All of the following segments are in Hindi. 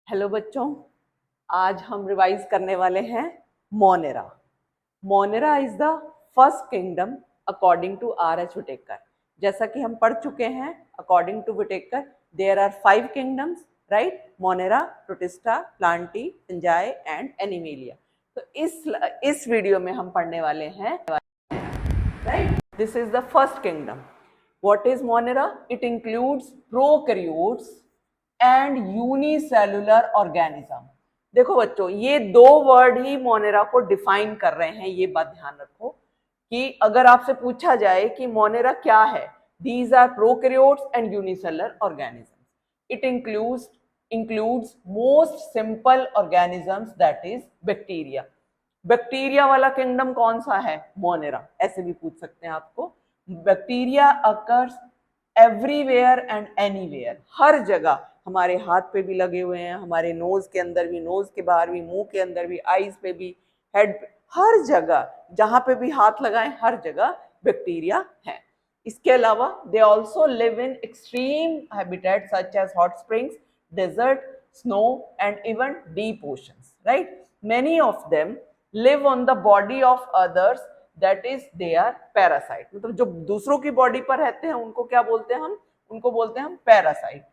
हेलो बच्चों, आज हम रिवाइज करने वाले हैं Monera. Monera is the first kingdom according to R H Whittaker. जैसा कि हम पढ़ चुके हैं, according to Whittaker there are 5 kingdoms, right? Monera, Protista, Plantae, Fungi and Animalia. तो इस वीडियो में हम पढ़ने वाले हैं, right? This is the first kingdom. What is Monera? It includes prokaryotes and unicellular organism. देखो बच्चों, ये दो वर्ड ही मोनेरा को डिफाइन कर रहे हैं। ये बात ध्यान रखो कि अगर आपसे पूछा जाए कि मोनेरा क्या है, these are prokaryotes and unicellular organism. It includes most simple organisms, that is bacteria. Bacteria वाला किंगडम कौन सा है? मोनेरा। ऐसे भी पूछ सकते हैं आपको। Bacteria occurs everywhere and anywhere, हर जगह। हमारे हाथ पे भी लगे हुए हैं, हमारे नोज के अंदर भी, नोज के बाहर भी, मुंह के अंदर भी, आईज पे भी, हेड पे, हर जगह जहां पे भी हाथ लगाएं हर जगह बैक्टीरिया है। इसके अलावा they also live in extreme habitat such as hot springs, desert, snow and even deep oceans, right? Many of them live on the body of others, that is they are parasite. मतलब जो दूसरों की बॉडी पर रहते हैं उनको क्या बोलते हैं हम? उनको बोलते हैं हम parasite.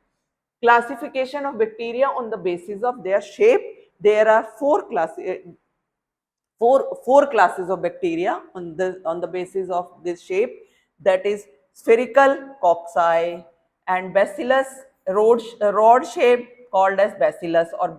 Classification of bacteria on the basis of their shape. There are four classes of bacteria on the basis of this shape. That is spherical cocci and bacillus rod shape called as bacillus or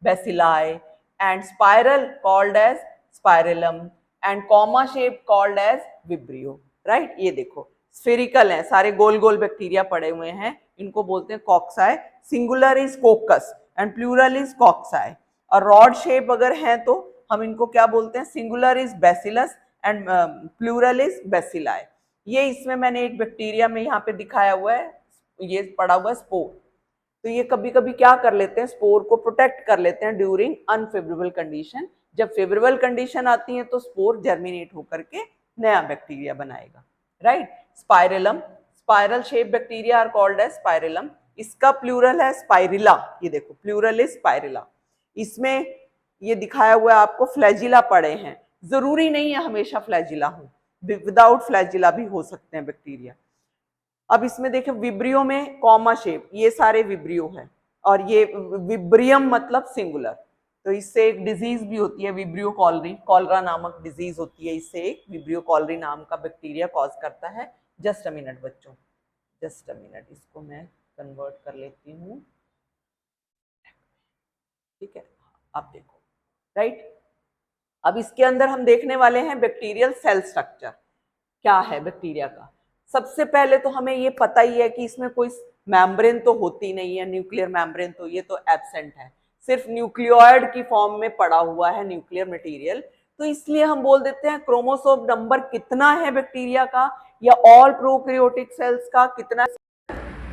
bacilli, and spiral called as spirillum, and comma shape called as vibrio, right? ये देखो स्फेरिकल है, सारे गोल गोल बैक्टीरिया पड़े हुए हैं, इनको बोलते हैं cocci. Singular is coccus and plural is cocci. और रॉड शेप अगर हैं तो हम इनको क्या बोलते हैं? Singular is bacillus and plural is bacilli. ये इसमें मैंने एक बैक्टीरिया में यहाँ पे दिखाया हुआ है, ये पड़ा हुआ है स्पोर। तो ये कभी कभी क्या कर लेते हैं, स्पोर को प्रोटेक्ट कर लेते हैं ड्यूरिंग अनफेवरेबल कंडीशन। जब फेवरेबल कंडीशन आती है तो स्पोर जर्मिनेट होकर के नया बैक्टीरिया बनाएगा, right? Spirillum, spiral shape bacteria are called as spirillum. इसका प्लूरल है स्पाइरिला। ये देखो प्लूरल इज स्पाइरिला। इसमें ये दिखाया हुआ है आपको फ्लैजिला पड़े हैं। जरूरी नहीं है हमेशा फ्लैजिला हो, विदाउट फ्लैजिला भी हो सकते हैं बैक्टीरिया। अब इसमें देखिए विब्रियो में कॉमा शेप, ये सारे विब्रियो है। और ये विब्रियम मतलब सिंगुलर। तो इससे एक डिजीज भी होती है विब्रियो कॉलरी, कॉलरा नामक डिजीज होती है। इससे एक विब्रियो कॉलरी नाम का बैक्टीरिया कॉज करता है। जस्ट अ मिनट बच्चों, जस्ट अ मिनट, इसको मैं कन्वर्ट कर लेती हूँ, ठीक है? आप देखो, राइट? अब इसके अंदर हम देखने वाले हैं बैक्टीरियल सेल स्ट्रक्चर। क्या है बैक्टीरिया का? सबसे पहले तो हमें ये पता ही है कि इसमें कोई मेम्ब्रेन तो होती नहीं है, न्यूक्लियर मेम्ब्रेन तो ये तो एब्सेंट है, सिर्फ न्यूक्लियोइड की फॉर्म में पड़ा हुआ है न्यूक्लियर मटेरियल। तो इसलिए हम बोल देते हैं क्रोमोसोम नंबर कितना है बैक्टीरिया का या ऑल प्रोकैरियोटिक सेल्स का कितना,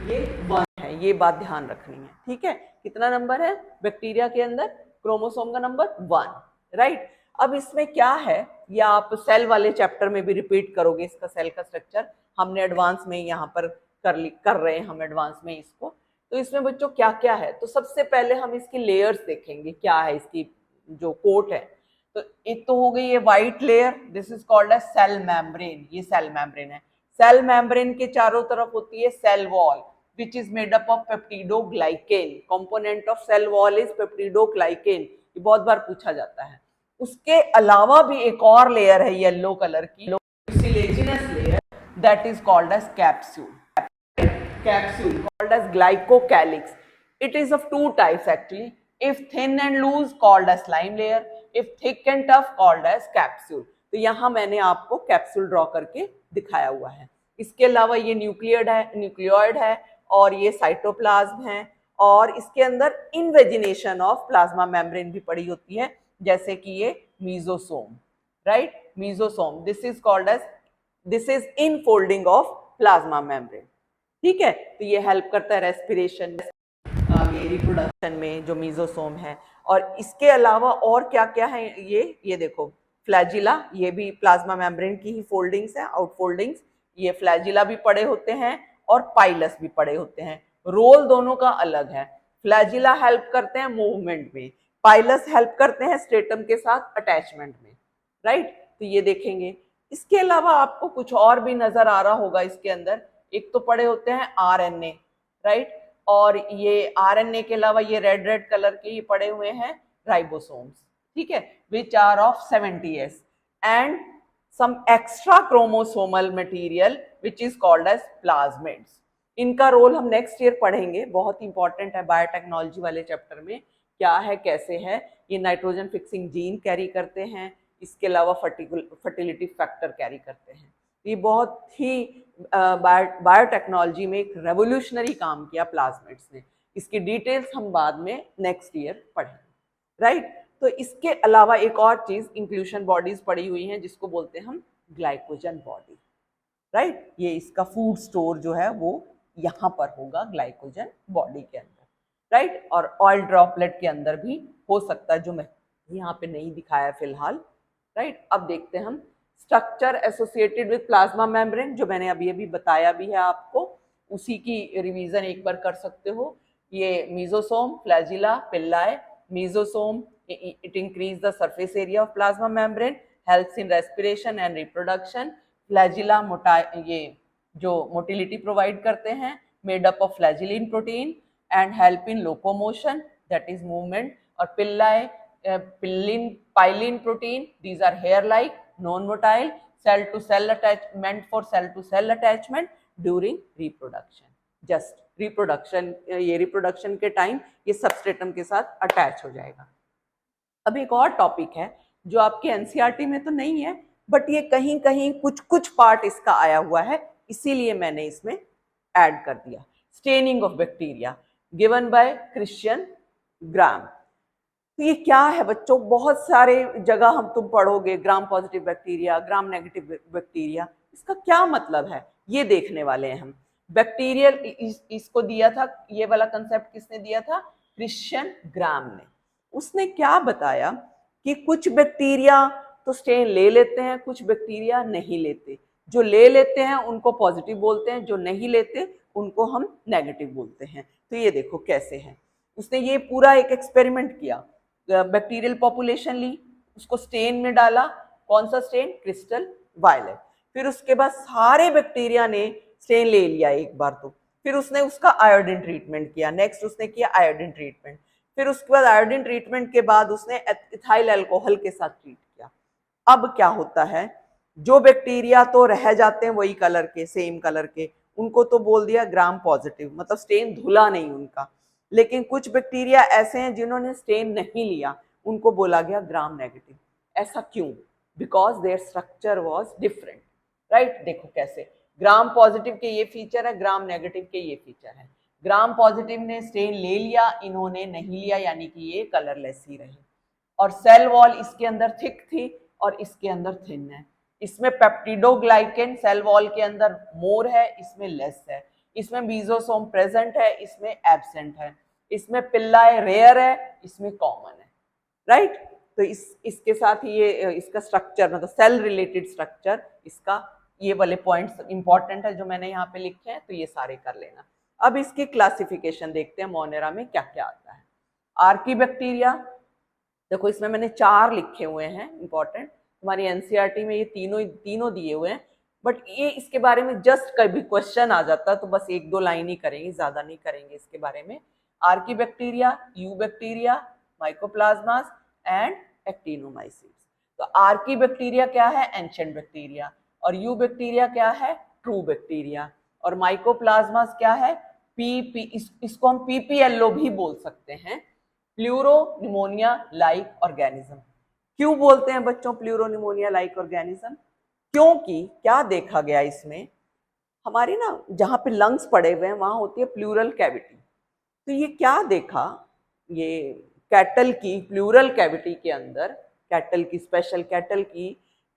ये 1 है। ये बात ध्यान रखनी है, ठीक है? कितना नंबर है बैक्टीरिया के अंदर? क्रोमोसोम का नंबर 1, राइट? अब इसमें क्या है, या आप सेल वाले चैप्टर में भी रिपीट करोगे इसका सेल का स्ट्रक्चर। हमने एडवांस में यहाँ पर कर रहे हैं हम एडवांस में इसको। तो इसमें बच्चों क्या क्या है, तो सबसे पहले हम इसकी लेयर्स देखेंगे, क्या है इसकी जो कोट है। तो एक तो हो गई ये white layer, this is called as cell membrane. ये सेल मेम्ब्रेन है। सेल मेम्ब्रेन के चारों तरफ होती है cell wall, which is made up of peptidoglycan. Component of cell wall is peptidoglycan. ये बहुत बार पूछा जाता है। उसके अलावा भी एक और लेयर है येलो कलर की, mucilaginous layer, that is called as capsule. Capsule called as glycocalyx. It is of 2 types actually. If thin and loose called as slime layer, if thick and tough called as capsule. तो यहाँ मैंने आपको कैप्सूल ड्रॉ करके दिखाया हुआ है। इसके अलावा ये न्यूक्लियोइड है और ये साइटोप्लाज्म है, और इसके अंदर इनवेजिनेशन ऑफ प्लाज्मा मेम्ब्रेन भी पड़ी होती है, जैसे कि ये mesosome, right? Mesosome, this is infolding of plasma membrane, ठीक है? तो ये हेल्प करता है रेस्पिरेशन, रिप्रोडक्शन में जो मीजोसोम है। और इसके अलावा और क्या क्या है, ये देखो फ्लैजिला, ये भी प्लाज्मा मेम्ब्रेन की ही फोल्डिंग्स है, आउटफोल्डिंग्स। ये फ्लैजिला भी पड़े होते हैं और पाइलस भी पड़े होते हैं। रोल दोनों का अलग है। फ्लैजिला हेल्प करते हैं मूवमेंट में, पाइलस हेल्प करते हैं स्ट्रेटम के साथ अटैचमेंट में, राइट। तो ये देखेंगे। इसके अलावा आपको कुछ और भी नजर आ रहा होगा इसके अंदर। एक तो पड़े होते हैं आरएनए, राइट, और ये आरएनए के अलावा ये रेड रेड कलर के ये पड़े हुए हैं राइबोसोम्स, ठीक है, which are of 70s and some extra chromosomal material which is called as plasmids. इनका रोल हम नेक्स्ट ईयर पढ़ेंगे, बहुत इंपॉर्टेंट है बायोटेक्नोलॉजी वाले चैप्टर में, क्या है कैसे है। ये नाइट्रोजन फिक्सिंग जीन कैरी करते हैं, इसके अलावा फर्टिलिटी फैक्टर कैरी करते हैं। ये बहुत ही बायोटेक्नोलॉजी में एक रेवोल्यूशनरी काम किया प्लाज्मिड्स ने। इसकी डिटेल्स हम बाद में नेक्स्ट ईयर पढ़ेंगे, राइट। तो इसके अलावा एक और चीज इंक्लूशन बॉडीज पड़ी हुई हैं जिसको बोलते हैं हम ग्लाइकोजन बॉडी, राइट। ये इसका फूड स्टोर जो है वो यहाँ पर होगा ग्लाइकोजन बॉडी के अंदर, राइट। और ऑयल ड्रॉपलेट के अंदर भी हो सकता है, जो मैं यहाँ पे नहीं दिखाया फिलहाल, राइट। अब देखते हैं हम structure associated with plasma membrane, जो मैंने अभी अभी बताया भी है आपको, उसी की रिवीजन एक बार कर सकते हो। ये mesosome, flagella, Pillai. Mesosome, it increase the surface area of plasma membrane, helps in respiration and reproduction. Flagella ये जो मोटिलिटी प्रोवाइड करते हैं, made up of flagellin protein and help in locomotion, that is movement. और pili, pilin protein, these are hair like, non motile, cell to cell attachment, for cell to cell attachment during reproduction, just reproduction, ये रिप्रोडक्शन के टाइम ये सबस्ट्रेटम के साथ अटैच हो जाएगा। अब एक और टॉपिक है जो आपके एनसीईआरटी में तो नहीं है, बट ये कहीं कहीं कुछ कुछ पार्ट इसका आया हुआ है, इसीलिए मैंने इसमें ऐड कर दिया। Staining of bacteria given by Christian ग्राम। तो ये क्या है बच्चों, बहुत सारे जगह हम तुम पढ़ोगे gram positive bacteria, gram negative bacteria, इसका क्या मतलब है ये देखने वाले हैं हम। बैक्टीरियल इसको दिया था, ये वाला कंसेप्ट किसने दिया था? क्रिश्चियन ग्राम ने। उसने क्या बताया कि कुछ बैक्टीरिया तो स्टेन ले लेते हैं, कुछ बैक्टीरिया नहीं लेते। जो ले लेते हैं उनको पॉजिटिव बोलते हैं, जो नहीं लेते उनको हम नेगेटिव बोलते हैं। तो ये देखो कैसे है, उसने ये पूरा एक एक्सपेरिमेंट किया, बैक्टीरियल पॉपुलेशन ली, उसको स्टेन में डाला, कौन सा स्टेन? Crystal violet. फिर उसके बाद सारे बैक्टीरिया ने स्टेन ले लिया एक बार, तो फिर उसने उसका आयोडीन ट्रीटमेंट किया, नेक्स्ट उसने किया आयोडीन ट्रीटमेंट, फिर उसके बाद आयोडीन ट्रीटमेंट के बाद उसने इथाइल अल्कोहल के साथ ट्रीट किया। अब क्या होता है, जो बैक्टीरिया तो रह जाते हैं वही कलर के, सेम कलर के, उनको तो बोल दिया ग्राम पॉजिटिव, मतलब स्टेन धुला नहीं उनका। लेकिन कुछ बैक्टीरिया ऐसे हैं जिन्होंने स्टेन नहीं लिया, उनको बोला गया ग्राम नेगेटिव। ऐसा क्यों? Because there structure was different, right. देखो कैसे, ग्राम पॉजिटिव के ये फीचर है, ग्राम नेगेटिव के ये फीचर है। ग्राम पॉजिटिव ने स्टेन ले लिया, इन्होंने नहीं लिया, यानी कि ये कलरलेस ही रहे। और सेल वॉल इसके अंदर थिक थी और इसके अंदर थिन है। इसमें पेप्टिडोग्लाइकेन सेल वॉल के अंदर मोर है, इसमें लेस है। इसमें मीजोसोम प्रेजेंट है, इसमें एब्सेंट है। इसमें पिल्लाई रेयर है, इसमें कॉमन है, राइट। तो इसके साथ ये इसका स्ट्रक्चर, मतलब सेल रिलेटेड स्ट्रक्चर, इसका ये वाले पॉइंट्स इंपॉर्टेंट है जो मैंने यहाँ पे लिखे हैं, तो ये सारे कर लेना। अब इसकी क्लासिफिकेशन देखते हैं, मोनेरा में क्या क्या आता है। आर्की बैक्टीरिया, देखो इसमें मैंने 4 लिखे हुए हैं इंपॉर्टेंट, हमारी एनसीईआरटी में ये तीनों दिए हुए हैं, बट ये इसके बारे में जस्ट कभी क्वेश्चन आ जाता है तो बस 1-2 लाइन ही करेंगे, ज्यादा नहीं करेंगे इसके बारे में। Archaebacteria, eubacteria, mycoplasmas and actinomycetes. तो आर्की बैक्टीरिया क्या है? Ancient bacteria. और यू बैक्टीरिया क्या है? True bacteria. और माइकोप्लाज्मास क्या है? इसको हम पीपीएलओ भी बोल सकते हैं, प्लूरोनिमोनिया लाइक ऑर्गेनिज्म। क्यों बोलते हैं बच्चों प्लूरोनिमोनिया लाइक ऑर्गेनिज्म? क्योंकि क्या देखा गया इसमें, हमारे ना जहाँ पे लंग्स पड़े हुए हैं वहां होती है प्लूरल कैविटी। तो ये क्या देखा, ये कैटल की प्लूरल कैविटी के अंदर, कैटल की स्पेशल कैटल की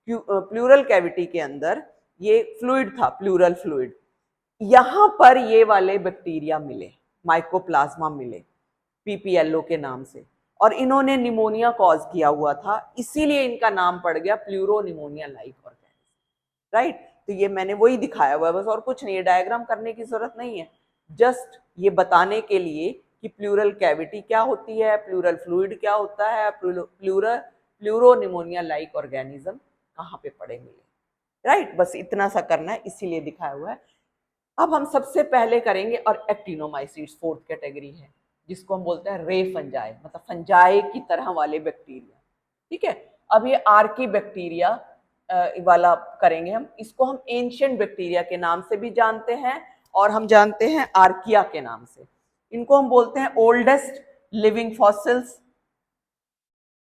प्लूरल कैविटी के अंदर ये फ्लूइड था, प्लूरल फ्लूइड। यहाँ पर ये वाले बैक्टीरिया मिले, माइकोप्लाज्मा मिले पीपीएलओ के नाम से, और इन्होंने निमोनिया कॉज किया हुआ था, इसीलिए इनका नाम पड़ गया प्लूरोनिमोनिया लाइक ऑर्गेनिज्म, राइट। तो ये मैंने वही दिखाया हुआ है बस, और कुछ नहीं है, डायग्राम करने की जरूरत नहीं है, जस्ट ये बताने के लिए कि प्लूरल कैविटी क्या होती है, प्लूरल फ्लूइड क्या होता है, प्लूरोनिमोनिया लाइक ऑर्गेनिज्म कहाँ पे पड़े मिले, राइट। बस इतना सा करना है, इसीलिए दिखाया हुआ है। अब हम सबसे पहले करेंगे, और एक्टिनोमाइसीट्स फोर्थ कैटेगरी है, जिसको हम बोलते हैं रे फंजाई, मतलब फंजाई की तरह वाले बैक्टीरिया, ठीक है। अब ये आर्की बैक्टीरिया वाला करेंगे हम, इसको हम एंशिएंट बैक्टीरिया के नाम से भी जानते हैं, और हम जानते हैं आर्किया के नाम से। इनको हम बोलते हैं ओल्डेस्ट लिविंग फॉसिल्स,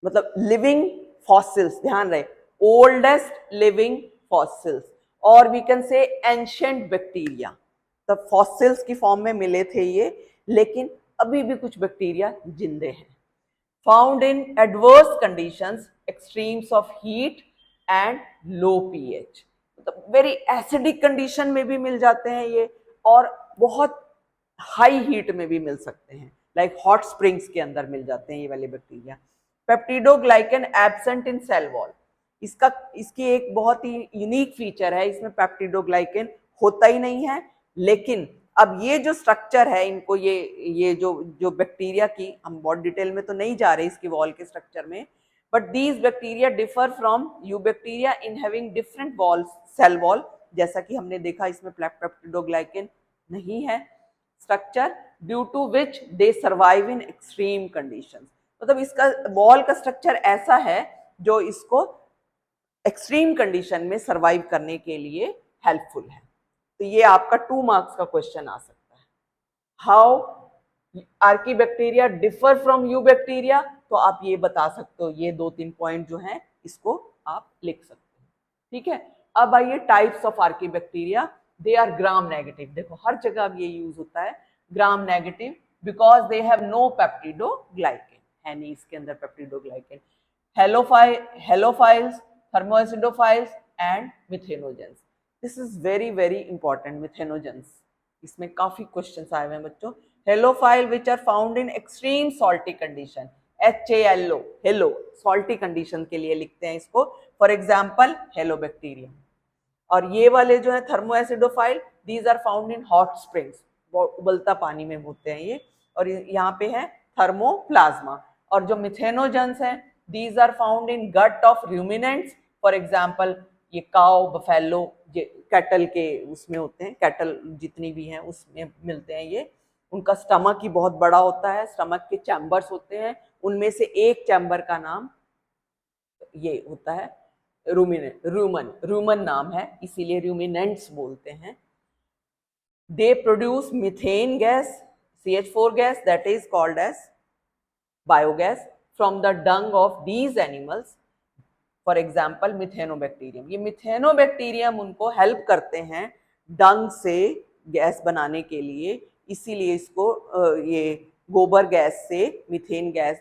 मतलब लिविंग फॉसिल्स, ध्यान रहे, ओल्डेस्ट लिविंग फॉसिल्स, और we can say ancient bacteria. तब फॉसिल्स की फॉर्म में मिले थे ये, लेकिन अभी भी कुछ बैक्टीरिया जिंदे हैं। Found in adverse conditions, extremes of heat and low pH, मतलब वेरी एसिडिक कंडीशन में भी मिल जाते हैं ये, और बहुत हाई हीट में भी मिल सकते हैं, लाइक हॉट स्प्रिंग्स के अंदर मिल जाते हैं ये वाले bacteria. Peptidoglycan absent in cell wall, इसकी एक बहुत ही यूनिक फीचर है, इसमें पेप्टिडोग्लाइकन होता ही नहीं है। लेकिन अब ये जो स्ट्रक्चर है, इनको ये जो बैक्टीरिया की, हम बहुत डिटेल में तो नहीं जा रहे इसकी वॉल के स्ट्रक्चर में, but these bacteria differ from eubacteria in having different wall, cell wall, जैसा कि हमने देखा इसमें पेप्टिडोग्लाइकन नहीं है structure, due to which they survive in extreme conditions, मतलब इसका वॉल का स्ट्रक्चर ऐसा है जो इसको एक्सट्रीम कंडीशन में सर्वाइव करने के लिए हेल्पफुल है। तो ये आपका 2 मार्क्स का क्वेश्चन आ सकता है। How Archie bacteria differ from you bacteria, तो आप ये बता सकते हो, ये 2-3 पॉइंट जो हैं इसको आप लिख सकते हो, ठीक है। अब आइए types of archaebacteria, they are gram negative, देखो हर जगह अब ये यूज होता है, gram negative, because they have no peptidoglycan, है नहीं इसके अंदर peptidoglycan. Halophiles, thermoacidophiles and methanogens, this is very very important, methanogens, इसमें काफी क्वेश्चंस आए हुए हैं बच्चों। Halophile which are found in extreme salty condition, HALO, halo, salty condition के लिए लिखते हैं इसको, फॉर एग्जाम्पल हेलोबैक्टीरियम। और ये वाले जो है thermoacidophile, these are found in hot springs, उबलता पानी में होते हैं ये, और यहाँ पे है थर्मोप्लाज्मा। और जो मिथेनोजेंस है, these are found in gut of ruminants, for example ये काउ, बफेलो, कैटल के उसमें होते हैं, कैटल जितनी भी हैं उसमें मिलते हैं ये, उनका स्टमक ही बहुत बड़ा होता है, स्टमक के चैम्बर्स होते हैं, उनमें से एक चैम्बर का नाम ये होता है रूमन नाम है, इसीलिए रूमिनेंट्स बोलते हैं। They produce methane gas, CH4 gas, that is called as biogas from the dung of these animals, for example methanobacterium. ये मिथेनोबैक्टीरियम उनको हेल्प करते हैं डंग से गैस बनाने के लिए, इसीलिए इसको ये गोबर गैस से मिथेन गैस,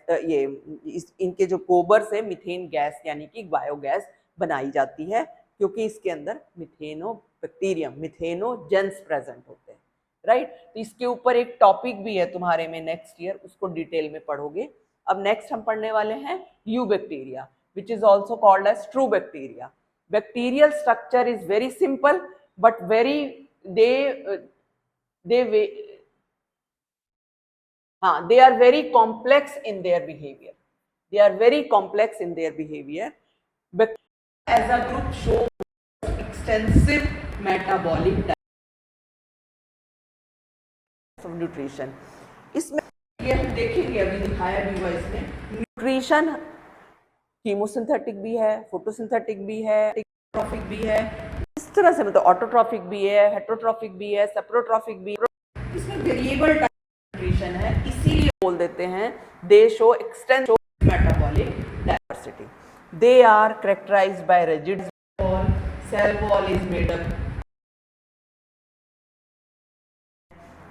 इनके जो गोबर से मिथेन गैस यानी कि बायोगैस बनाई जाती है, क्योंकि इसके अंदर मिथेनोबैक्टीरियम, मिथेनोजेंस प्रेजेंट होते हैं, राइट। तो इसके ऊपर एक टॉपिक भी है तुम्हारे में नेक्स्ट ईयर, उसको डिटेल में पढ़ोगे। अब नेक्स्ट हम पढ़ने वाले हैं you bacteria, which is also called as true bacteria. Bacterial structure is very simple, but they are very complex in their behavior. They are very complex in their behavior. Bacteria as a group show extensive metabolic of nutrition. इसमें ये हम देखेंगे, अभी दिखाया भी हुआ इसमें, न्यूट्रिशन कीमोसिंथेटिक भी है, फोटोसिंथेटिक भी है, ट्रॉफिक भी है, इस तरह से, मतलब ऑटोट्रॉफिक भी है, हेटरोट्रॉफिक भी है, सेप्रोट्रॉफिक भी है, इसमें वेरिएबल न्यूट्रिशन है, इसीलिए बोल देते हैं they show extensive metabolic diversity. They are characterized by rigid wall, cell wall is made up,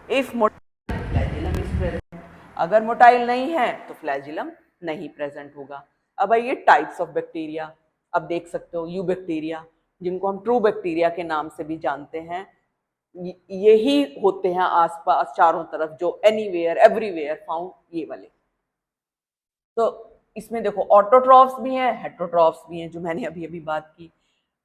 if flagellum is present, अगर मोटाइल नहीं है तो फ्लैजिलम नहीं प्रेजेंट होगा। अब आइए टाइप्स ऑफ बैक्टीरिया, अब देख सकते हो यू बैक्टीरिया, जिनको हम ट्रू बैक्टीरिया के नाम से भी जानते हैं, यही होते हैं आसपास चारों तरफ, जो एनीवेयर एवरीवेयर फाउंड, ये वाले। तो इसमें देखो ऑटोट्रॉफ्स भी हैं, हेटरोट्रॉफ्स भी हैं, जो मैंने अभी अभी बात की।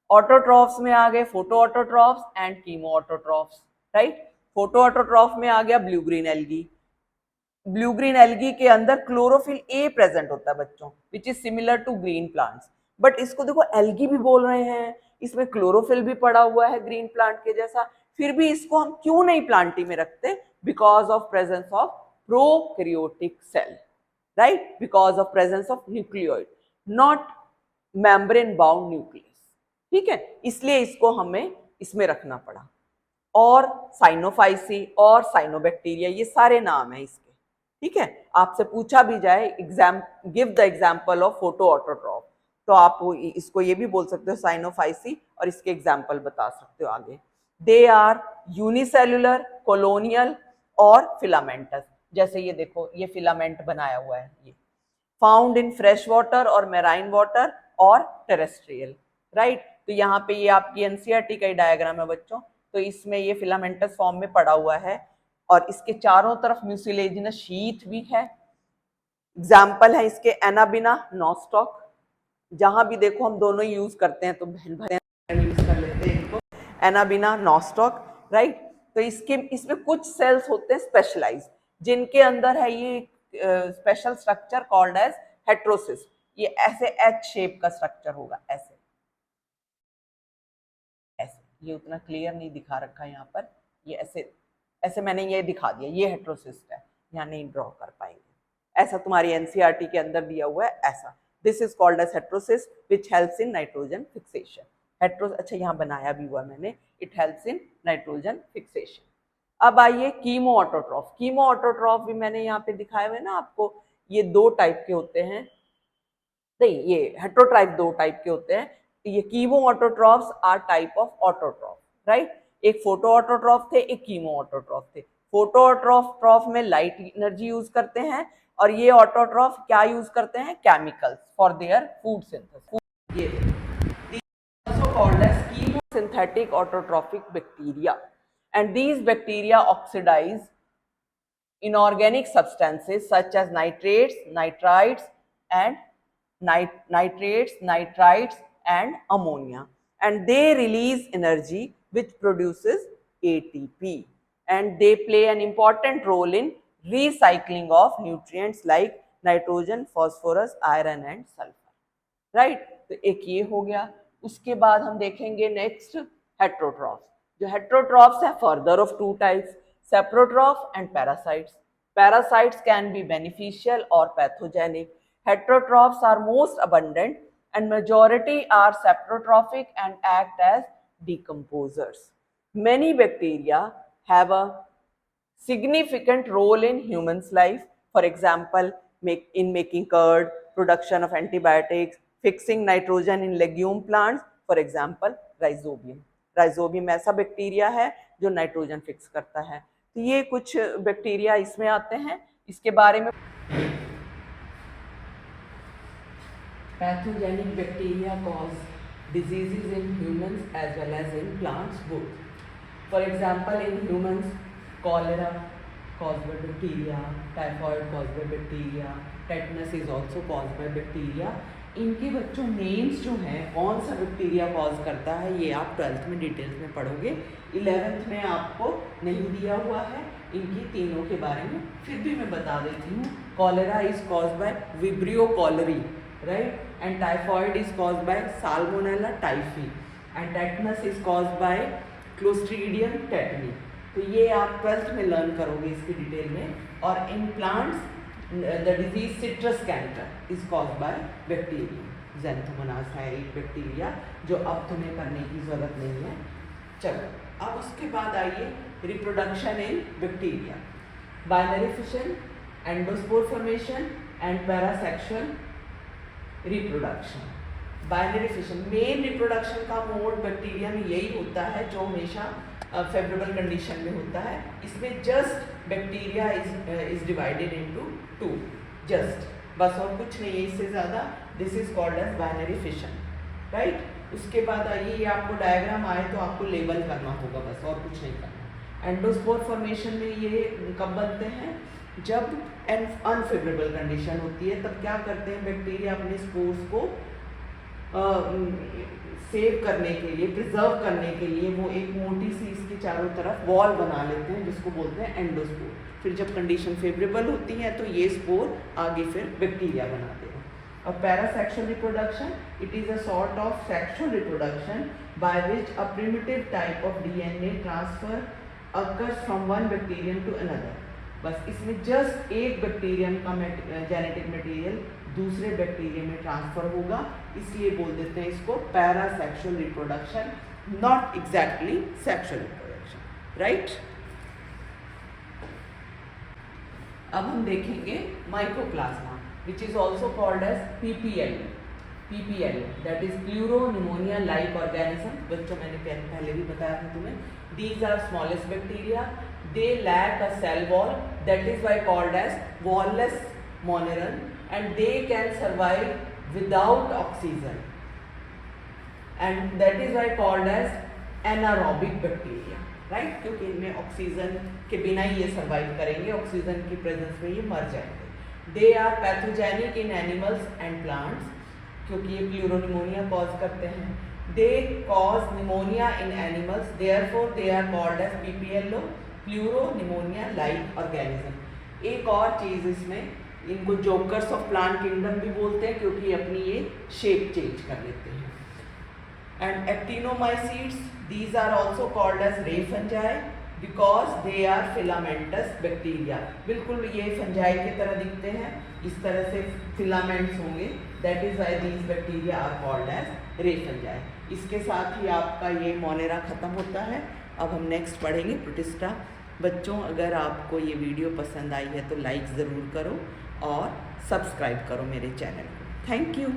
ऑटोट्रॉफ्स में आ गए photo autotrophs and chemo autotrophs, right. Photo autotroph में आ गया blue green algae, blue green algae के अंदर क्लोरोफिल ए प्रेजेंट होता है बच्चों, which is similar to green plants. But इसको देखो एल्गी भी बोल रहे हैं, इसमें क्लोरोफिल भी पड़ा हुआ है ग्रीन प्लांट के जैसा, फिर भी इसको हम क्यों नहीं प्लांटी में रखते? Because of presence of prokaryotic cell, right, because of presence of nucleoid, not membrane bound nucleus. ठीक है, इसलिए इसको हमें इसमें रखना पड़ा। और साइनोफाइसी और साइनोबैक्टीरिया, ये सारे नाम हैं इसके। ठीक है, आपसे पूछा भी जाए give the example of photo autotroph, तो आप इसको ये भी बोल सकते हो साइनोफाइसी, और इसके एग्जाम्पल बता सकते हो आगे। दे आर यूनिसेल्युलर, कॉलोनियल और फिलामेंटस। जैसे ये देखो, ये फिलामेंट बनाया हुआ है, ये फाउंड इन फ्रेश वाटर और मेराइन वाटर और टेरेस्ट्रियल, राइट। तो यहाँ पे ये आपकी एनसीईआरटी का ही डायग्राम है बच्चों। तो इसमें ये फिलामेंटस फॉर्म में पड़ा हुआ है और इसके चारों तरफ म्यूसिलेजिनस शीथ भी है। एग्जाम्पल है इसके एनाबिना, नॉस्टॉक। जहां भी देखो हम दोनों ही यूज करते हैं, तो बहन भाई यूज कर लेते हैं इनको, एनाबिना, नॉस्टॉक, राइट। तो इसमें कुछ सेल्स होते हैं स्पेशलाइज, जिनके अंदर है ये special structure called as heterocyst. ये ऐसे एच शेप का स्ट्रक्चर होगा, ऐसे ऐसे। ये उतना क्लियर नहीं दिखा रखा है यहाँ पर, ये ऐसे ऐसे मैंने ये दिखा दिया, ये हेट्रोसिस्ट है, यहाँ नहीं ड्रॉ कर पाएंगे। ऐसा तुम्हारी एनसीईआरटी के अंदर दिया हुआ है, ऐसा। This is called as heterocyst which helps in nitrogen fixation. अच्छा यहाँ बनाया भी हुआ मैंने, it helps in nitrogen fixation. अब आइए कीमो ऑटोट्रॉफ। कीमो ऑटोट्रॉफ भी मैंने यहाँ पे दिखाए हुए ना आपको, ये दो टाइप के होते हैं, नहीं ये हेट्रोट्राइप दो टाइप के होते हैं। ये chemo autotrophs are type of autotroph, right. एक फोटो ऑटोट्रॉफ थे, एक कीमो ऑटोट्रॉफ थे। फोटो ऑटोट्रॉफ में लाइट एनर्जी यूज करते हैं, और ये ऑटोट्रॉफ क्या यूज करते हैं? Chemicals for their food synthesis. ये also called as chemosynthetic autotrophic bacteria, and these bacteria oxidize inorganic substances such as nitrates, nitrites and ammonia, and they release energy which produces ATP, and they play an important role in recycling of nutrients like nitrogen, phosphorus, iron and sulfur, right। तो एक ये हो गया। उसके बाद हम देखेंगे नेक्स्ट हेट्रोट्रॉफ। जो हेट्रोट्रॉफ्स है further of two types, saprotroph and parasites. Parasites can be beneficial और pathogenic. Heterotrophs are most abundant and majority are saprotrophic and act as decomposers. Many bacteria have a significant role in humans' life. For example, in making curd, production of antibiotics, fixing nitrogen in legume plants. For example, rhizobium. Rhizobium ऐसा बैक्टीरिया है जो नाइट्रोजन फिक्स करता है। तो ये कुछ बैक्टीरिया इसमें आते हैं। इसके बारे में pathogenic bacteria cause diseases in humans as well as in plants both. For example, in humans, cholera caused by bacteria, typhoid caused by bacteria, tetanus is also caused by bacteria. इनके बच्चों नेम्स जो हैं कौन सा बैक्टीरिया कॉज करता है ये आप 12th में डिटेल्स में पढ़ोगे, 11th में आपको नहीं दिया हुआ है इनकी तीनों के बारे में, फिर भी मैं बता देती हूँ। Cholera is caused by vibrio cholerae, right, and typhoid is caused by salmonella typhi and tetanus is caused by clostridium tetani। तो ये आप 12th में लर्न करोगे इसकी डिटेल में। और in plants the disease citrus canker is caused by bacteria, Xanthomonas है एक बैक्टीरिया जो अब तुम्हें करने की जरूरत नहीं है। चलो अब उसके बाद आइए reproduction in bacteria, binary fission, endospore formation and parasexual reproduction. Binary fission main reproduction का मोड बैक्टीरिया में यही होता है जो हमेशा फेवरेबल कंडीशन में होता है। इसमें just bacteria is divided into two, just, बस और कुछ नहीं है इससे ज़्यादा। This is called as binary fission, right. उसके बाद आइए ये आपको डायग्राम आए तो आपको लेबल करना होगा बस, और कुछ नहीं करना। एंडोस्पोर फॉर्मेशन में ये कब बनते हैं? जब अनफेवरेबल कंडीशन होती है, तब क्या करते हैं बैक्टीरिया अपने स्पोर्स को सेव करने के लिए, प्रिजर्व करने के लिए वो एक मोटी सी इसके चारों तरफ वॉल बना लेते हैं जिसको बोलते हैं एंडोस्पोर। फिर जब कंडीशन फेवरेबल होती है तो ये स्पोर आगे फिर बैक्टीरिया बनाते हैं। अब parasexual reproduction, it is a sort of sexual reproduction by which a primitive type of DNA transfer occurs from one bacterium to another. बस इसमें जस्ट एक बैक्टीरियम का जेनेटिक मटेरियल दूसरे बैक्टीरिया में ट्रांसफर होगा, इसलिए बोल देते हैं इसको parasexual reproduction, not exactly sexual reproduction, right. अब हम देखेंगे mycoplasma which is also called as PPL, that is pleuropneumonia like organism. बच्चों मैंने पहले भी बताया था तुम्हें, these are smallest bacteria, they lack a cell wall, that is why called as wall-less monoren, and they can survive without oxygen, and that is why called as anaerobic bacteria, right? क्योंकि इनमें ऑक्सीजन के बिना ही ये सर्वाइव करेंगे, ऑक्सीजन की प्रेजेंस में ये मर जाएंगे। They are pathogenic in animals and plants, क्योंकि ये प्लूरोनिमोनिया कॉज करते हैं। They cause pneumonia in animals, therefore they are called as PPLO, pleuropneumonia like organism. एक और चीज़ इसमें, इनको जोकर्स ऑफ प्लांट किंगडम भी बोलते हैं क्योंकि अपनी ये शेप चेंज कर लेते हैं। And actinomycetes, these are also called as ray fungi because they are filamentous bacteria. बिल्कुल ये फंजाई की तरह दिखते हैं, इस तरह से फिलामेंट्स होंगे, that is why these bacteria are called as ray fungi. इसके साथ ही आपका ये मोनेरा ख़त्म होता है। अब हम नेक्स्ट पढ़ेंगे प्रोटिस्टा। बच्चों अगर आपको ये वीडियो पसंद आई है तो लाइक ज़रूर करो और सब्सक्राइब करो मेरे चैनल को। Thank you.